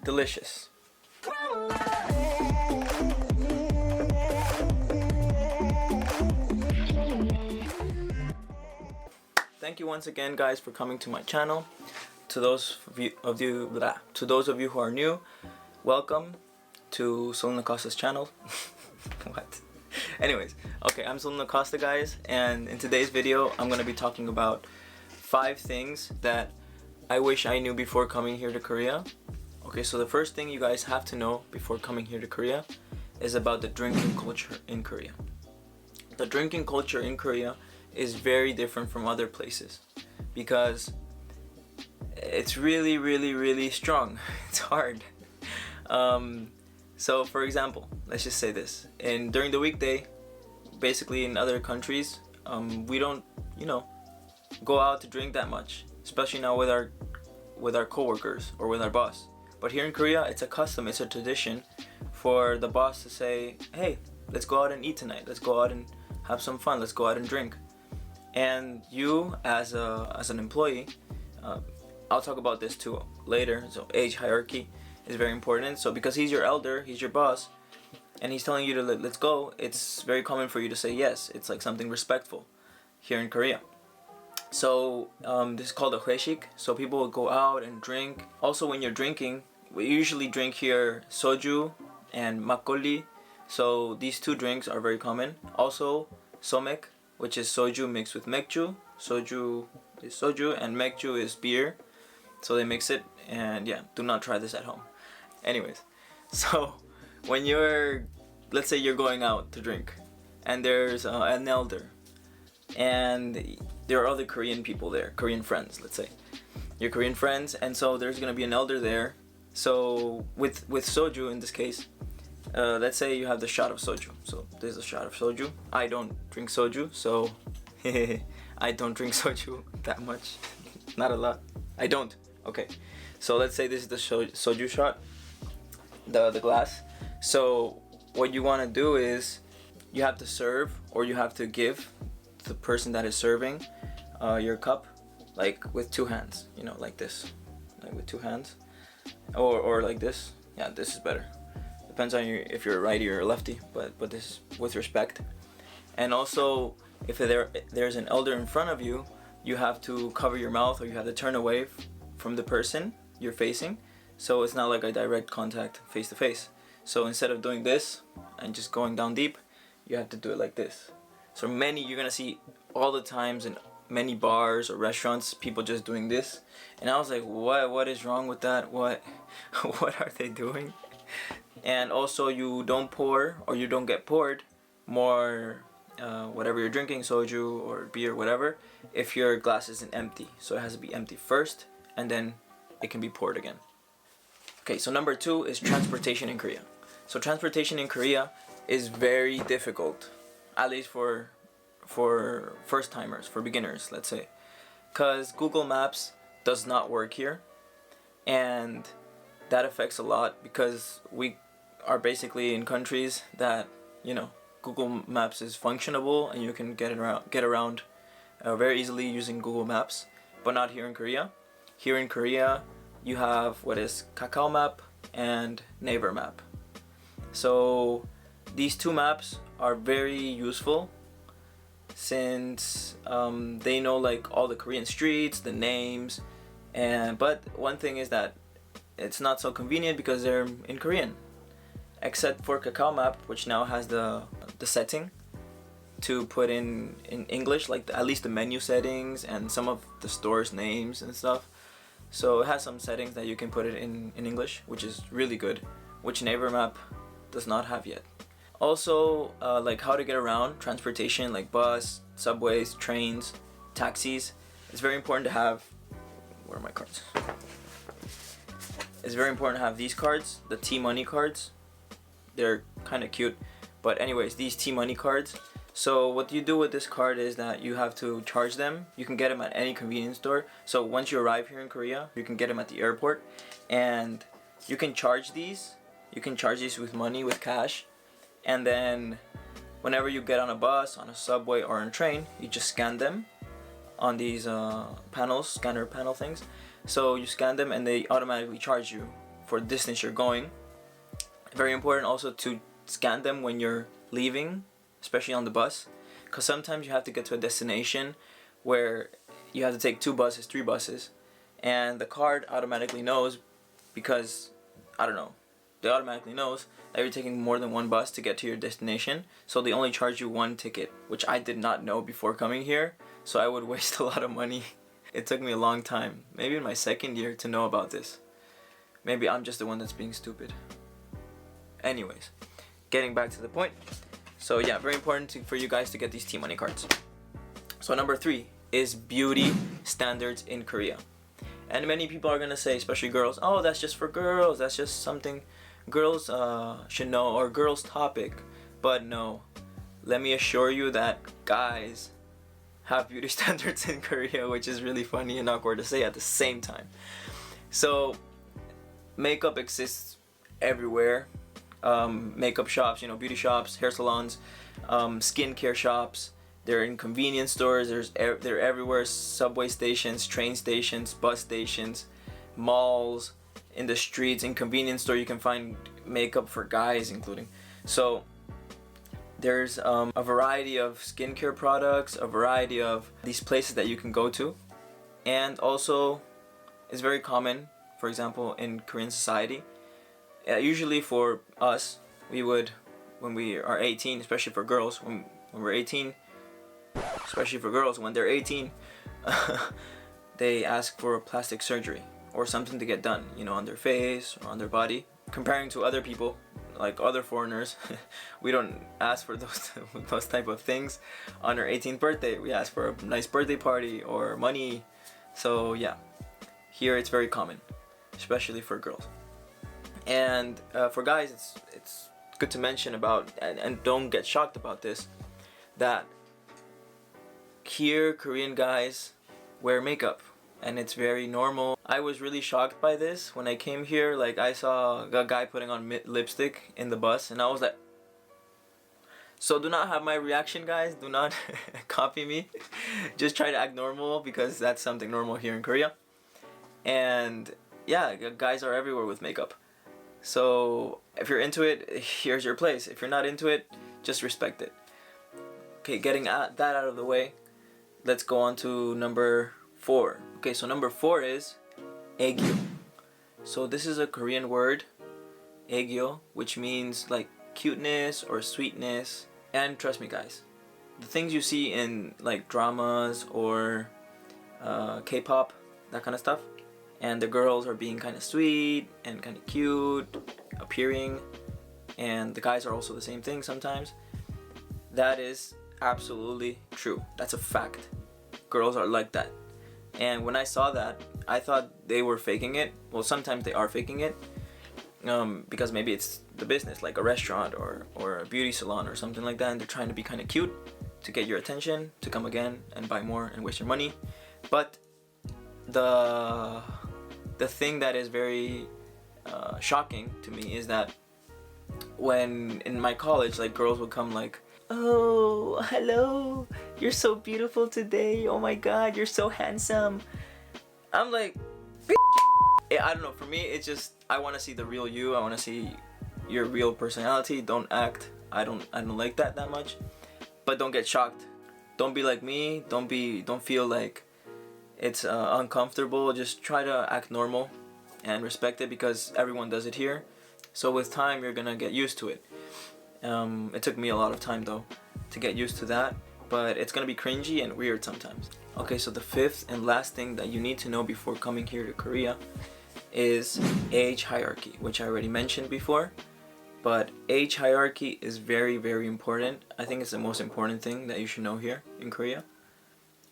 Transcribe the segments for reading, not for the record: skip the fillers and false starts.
delicious. Thank you once again, guys, for coming to my channel. To those of you who are new, welcome to Sollun Acosta's channel. What? Anyways, okay, I'm Sollun Acosta, guys, and in today's video, I'm gonna be talking about 5 things that I wish I knew before coming here to Korea. Okay, so the first thing you guys have to know before coming here to Korea is about the drinking culture in Korea. The drinking culture in Korea is very different from other places because it's really strong. It's hard. So for example, let's just say this, during the weekday, basically in other countries, we don't, go out to drink that much, especially now with our coworkers or with our boss. But here in Korea, it's a custom, it's a tradition for the boss to say, hey, let's go out and eat tonight, let's go out and have some fun, let's go out and drink. And you as an employee, I'll talk about this too later, so age hierarchy is very important. So because he's your elder, he's your boss, and he's telling you to let's go, it's very common for you to say yes. It's like something respectful here in Korea. So this is called a hwaeshik, so people will go out and drink. Also, when you're drinking, we usually drink here soju and makgeolli, so these 2 drinks are very common. Also somek, which is soju mixed with mekju. Soju is soju and mekju is beer. So they mix it, and yeah, do not try this at home. Anyways, so when let's say you're going out to drink, and there's an elder, and there are other Korean people there, Korean friends, let's say. Your Korean friends, and so there's gonna be an elder there. So with soju in this case, let's say you have the shot of soju. So there's a shot of soju. I don't drink soju, so I don't drink soju that much. Not a lot. I don't. Okay. So let's say this is the soju shot, the glass. So what you want to do is you have to serve, or you have to give the person that is serving your cup, like with 2 hands, like this, like with 2 hands, or like this. Yeah, this is better. Depends on you if you're a righty or a lefty, but this is with respect. And also, if there's an elder in front of you, you have to cover your mouth, or you have to turn away from the person you're facing, so it's not like a direct contact face to face. So instead of doing this and just going down deep, you have to do it like this. So you're gonna see all the times in many bars or restaurants, people just doing this, and I was like, what is wrong with that? What are they doing? And also, you don't pour, or you don't get poured more whatever you're drinking, soju or beer, whatever, if your glass isn't empty. So it has to be empty first, and then it can be poured again. Okay, so number 2 is transportation in Korea. So transportation in Korea is very difficult, at least for first timers, for beginners, let's say, because Google Maps does not work here, and that affects a lot because we are basically in countries that Google Maps is functionable and you can get around very easily using Google Maps, but not here in Korea. Here in Korea, you have what is Kakao Map and Naver Map. So these 2 maps are very useful since they know like all the Korean streets, the names, but one thing is that it's not so convenient because they're in Korean, except for Kakao Map, which now has the setting to put in English, like at least the menu settings and some of the stores' names and stuff. So it has some settings that you can put it in English, which is really good, which Naver Map does not have yet. Also, like how to get around transportation, like bus, subways, trains, taxis. It's very important to have, where are my cards? It's very important to have these cards, the T-Money cards. They're kind of cute, but anyways, these T-Money cards. So what you do with this card is that you have to charge them. You can get them at any convenience store. So once you arrive here in Korea, you can get them at the airport, and you can charge these. You can charge these with money, with cash, and then whenever you get on a bus, on a subway, or on a train, you just scan them on these panels, scanner panel things. So you scan them and they automatically charge you for the distance you're going. Very important also to scan them when you're leaving, especially on the bus, because sometimes you have to get to a destination where you have to take 2 buses, 3 buses, and the card automatically knows, because I don't know, they automatically knows that you're taking more than 1 bus to get to your destination, so they only charge you 1 ticket, which I did not know before coming here, so I would waste a lot of money. It took me a long time, maybe in my 2nd year, to know about this. Maybe I'm just the one that's being stupid. Anyways, getting back to the point. So yeah, very important for you guys to get these T-money cards. So number 3 is beauty standards in Korea. And many people are gonna say, especially girls, oh, that's just for girls, that's just something girls should know, or girls topic. But no, let me assure you that guys have beauty standards in Korea, which is really funny and awkward to say at the same time. So makeup exists everywhere. Makeup shops, you know, beauty shops, hair salons, skincare shops. They're in convenience stores. They're everywhere. Subway stations, train stations, bus stations, malls, in the streets. In convenience store, you can find makeup for guys, including. So there's a variety of skincare products, a variety of these places that you can go to, and also it's very common. For example, in Korean society, usually for us, we would, when we are 18, especially for girls, when we're 18, especially for girls, when they're 18, they ask for plastic surgery or something to get done, you know, on their face or on their body. Comparing to other people, like other foreigners, we don't ask for those type of things. On our 18th birthday, we ask for a nice birthday party or money. So yeah, here it's very common, especially for girls. And for guys, it's good to mention about, and don't get shocked about this, that here Korean guys wear makeup, and it's very normal. I was really shocked by this when I came here. Like, I saw a guy putting on lipstick in the bus, and I was like, so do not have my reaction, guys. Do not copy me. Just try to act normal, because that's something normal here in Korea. And yeah, guys are everywhere with makeup. So if you're into it, here's your place. If you're not into it, just respect it. Okay, getting that out of the way, let's go on to number 4. Okay, so number 4 is Aegyo. So this is a Korean word, Aegyo, which means like cuteness or sweetness. And trust me, guys, the things you see in like dramas or K-pop, that kind of stuff, and the girls are being kind of sweet and kind of cute appearing, and the guys are also the same thing sometimes. That is absolutely true. That's a fact. Girls are like that. And when I saw that, I thought they were faking it. Well, sometimes they are faking it, because maybe it's the business, like a restaurant or a beauty salon or something like that, and they're trying to be kind of cute to get your attention, to come again and buy more and waste your money. But the thing that is very shocking to me is that when in my college, like, girls would come like, oh, hello, you're so beautiful today, oh my god, you're so handsome. I'm like, I don't know, for me it's just, I want to see the real you. I want to see your real personality. Don't act. I don't like that much. But don't get shocked. Don't be like me. Don't feel like it's uncomfortable. Just try to act normal and respect it, because everyone does it here. So with time, you're gonna get used to it. It took me a lot of time though to get used to that, but it's gonna be cringy and weird sometimes. Okay, so the 5th and last thing that you need to know before coming here to Korea is age hierarchy, which I already mentioned before. But age hierarchy is very, very important. I think it's the most important thing that you should know here in Korea,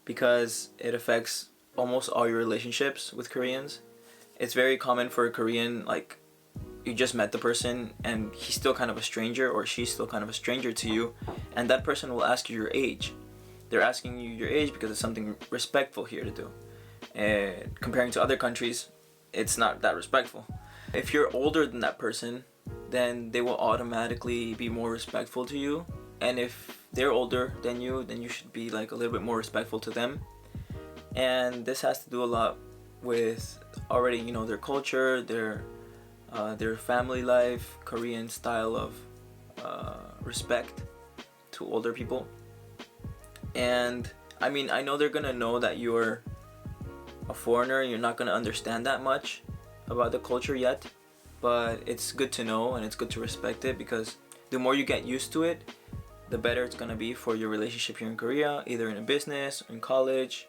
because it affects almost all your relationships with Koreans. It's very common for a Korean, like, you just met the person and he's still kind of a stranger, or she's still kind of a stranger to you, and that person will ask you your age. They're asking you your age because it's something respectful here to do. And comparing to other countries, it's not that respectful. If you're older than that person, then they will automatically be more respectful to you. And if they're older than you, then you should be like a little bit more respectful to them. And this has to do a lot with already, you know, their culture, their their family life, Korean style of respect to older people. And I mean, I know they're gonna know that you're a foreigner, you're not gonna understand that much about the culture yet, but it's good to know and it's good to respect it, because the more you get used to it, the better it's gonna be for your relationship here in Korea, either in a business, or in college,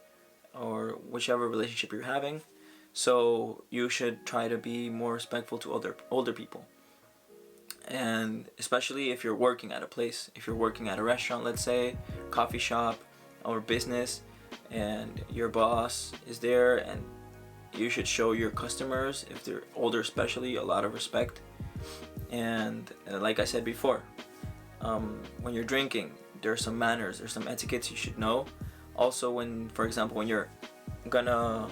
or whichever relationship you're having. So you should try to be more respectful to older people. And especially if you're working at a place, if you're working at a restaurant, let's say, coffee shop or business, and your boss is there, and you should show your customers, if they're older especially, a lot of respect. And like I said before, when you're drinking, there's some manners, there's some etiquettes you should know. Also, when, for example, when you're gonna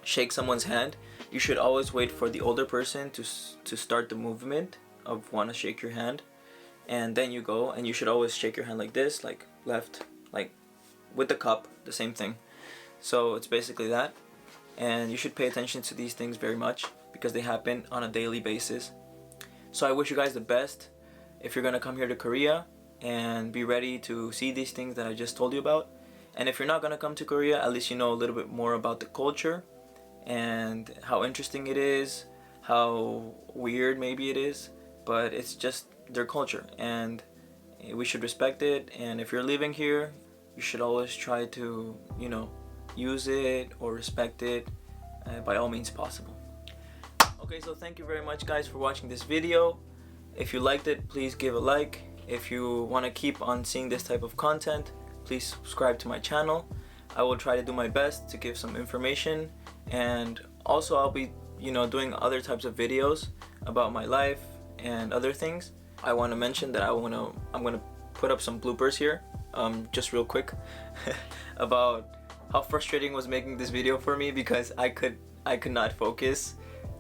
shake someone's hand, you should always wait for the older person to start the movement of want to shake your hand, and then you go, and you should always shake your hand like this, like left, like with the cup, the same thing. So it's basically that, and you should pay attention to these things very much, because they happen on a daily basis. So I wish you guys the best if you're gonna come here to Korea, and be ready to see these things that I just told you about. And if you're not gonna come to Korea, at least you know a little bit more about the culture and how interesting it is, how weird maybe it is, but it's just their culture and we should respect it. And if you're living here, you should always try to, you know, use it or respect it by all means possible. Okay, so thank you very much guys for watching this video. If you liked it, please give a like. If you want to keep on seeing this type of content, please subscribe to my channel. I will try to do my best to give some information, and also I'll be, you know, doing other types of videos about my life and other things. I want to mention that I'm gonna put up some bloopers here, just real quick, about how frustrating was making this video for me, because I could not focus,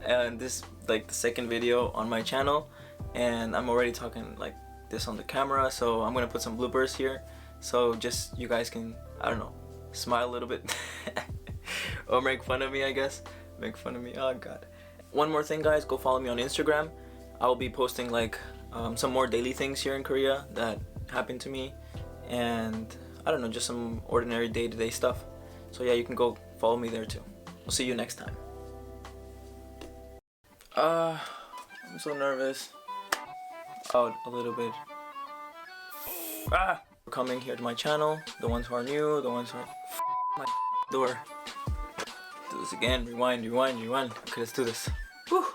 and this like the second video on my channel, and I'm already talking like this on the camera. So I'm gonna put some bloopers here, so just you guys can, I don't know, smile a little bit or make fun of me, I guess. Make fun of me, oh god. One more thing guys, go follow me on Instagram. I'll be posting like some more daily things here in Korea that happened to me, and I don't know, just some ordinary day-to-day stuff. So yeah, you can go follow me there too. We'll see you next time. I'm so nervous. Out a little bit. For coming here to my channel, the ones who are new, the ones who are my door. Do this again, rewind. Okay, let's do this. Whew.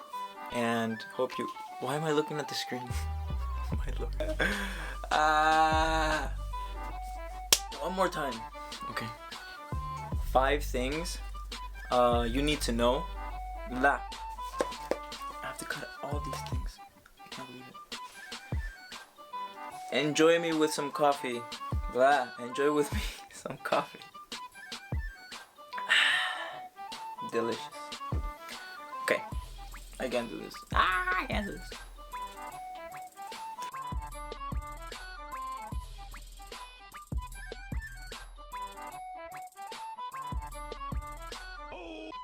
And hope you, why am I looking at the screen? Oh my lord. One more time. Okay. 5 things you need to know. I have to cut all these things. I can't believe it. Enjoy me with some coffee. Enjoy with me some coffee. Delicious. Okay, I can't do this. I can't do this.